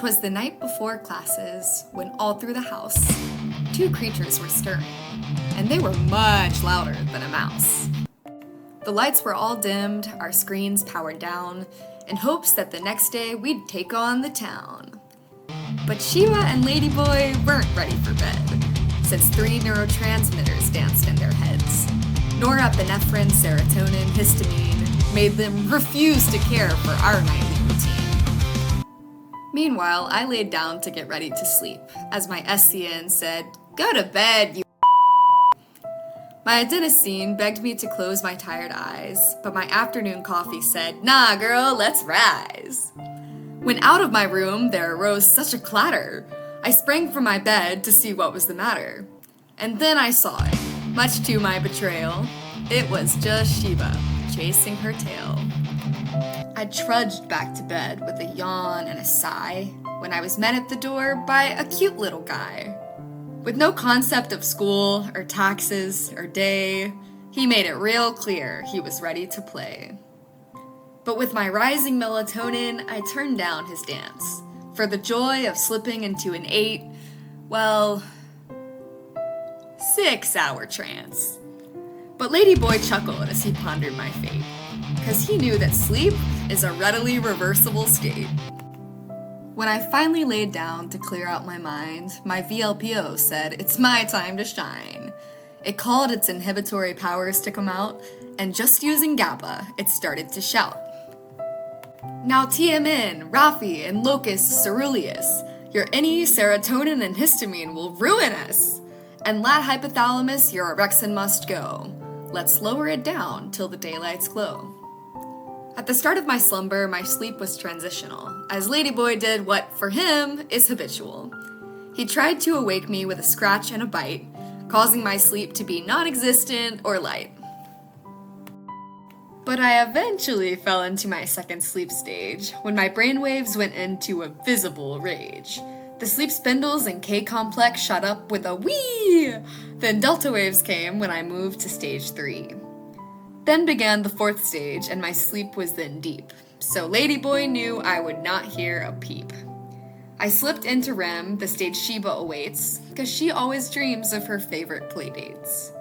'Twas the night before classes, when all through the house, two creatures were stirring, and they were much louder than a mouse. The lights were all dimmed, our screens powered down, in hopes that the next day we'd take on the town. But Shiva and Ladyboy weren't ready for bed, since 3 neurotransmitters danced in their heads. Norepinephrine, serotonin, histamine made them refuse to care for our nightly routine. Meanwhile, I laid down to get ready to sleep, as my SCN said, "Go to bed, you." My adenosine begged me to close my tired eyes, but my afternoon coffee said, "Nah, girl, let's rise." When out of my room there arose such a clatter, I sprang from my bed to see what was the matter. And then I saw it, much to my betrayal. It was just Shiva, chasing her tail. I trudged back to bed with a yawn and a sigh when I was met at the door by a cute little guy. With no concept of school or taxes or day, he made it real clear he was ready to play. But with my rising melatonin, I turned down his dance for the joy of slipping into an 6-hour trance. But Ladyboy chuckled as he pondered my fate, 'cause he knew that sleep is a readily reversible state. When I finally laid down to clear out my mind, my VLPO said, "It's my time to shine." It called its inhibitory powers to come out, and just using GABA, it started to shout. "Now TMN, Rafi, and Locus Ceruleus, your NE, serotonin, and histamine will ruin us. And lat hypothalamus, your orexin must go. Let's lower it down till the daylights glow." At the start of my slumber, my sleep was transitional, as Ladyboy did what, for him, is habitual. He tried to awake me with a scratch and a bite, causing my sleep to be non-existent or light. But I eventually fell into my second sleep stage, when my brainwaves went into a visible rage. The sleep spindles and K-complex shot up with a whee! Then delta waves came when I moved to stage 3. Then began the 4th stage, and my sleep was then deep, so Ladyboy knew I would not hear a peep. I slipped into REM, the stage Sheba awaits, 'cause she always dreams of her favorite playdates.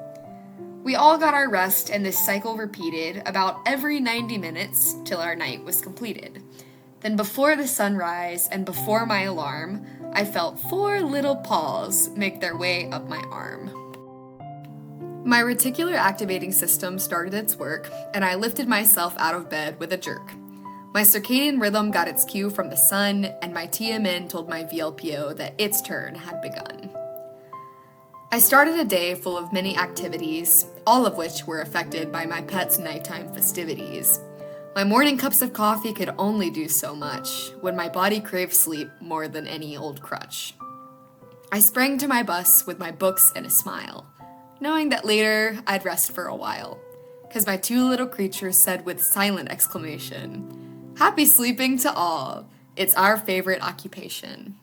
We all got our rest, and this cycle repeated about every 90 minutes till our night was completed. Then before the sunrise and before my alarm, I felt 4 little paws make their way up my arm. My reticular activating system started its work, and I lifted myself out of bed with a jerk. My circadian rhythm got its cue from the sun, and my TMN told my VLPO that its turn had begun. I started a day full of many activities, all of which were affected by my pet's nighttime festivities. My morning cups of coffee could only do so much, when my body craved sleep more than any old crutch. I sprang to my bus with my books and a smile, knowing that later I'd rest for a while, 'cause my 2 little creatures said with silent exclamation, "Happy sleeping to all, it's our favorite occupation."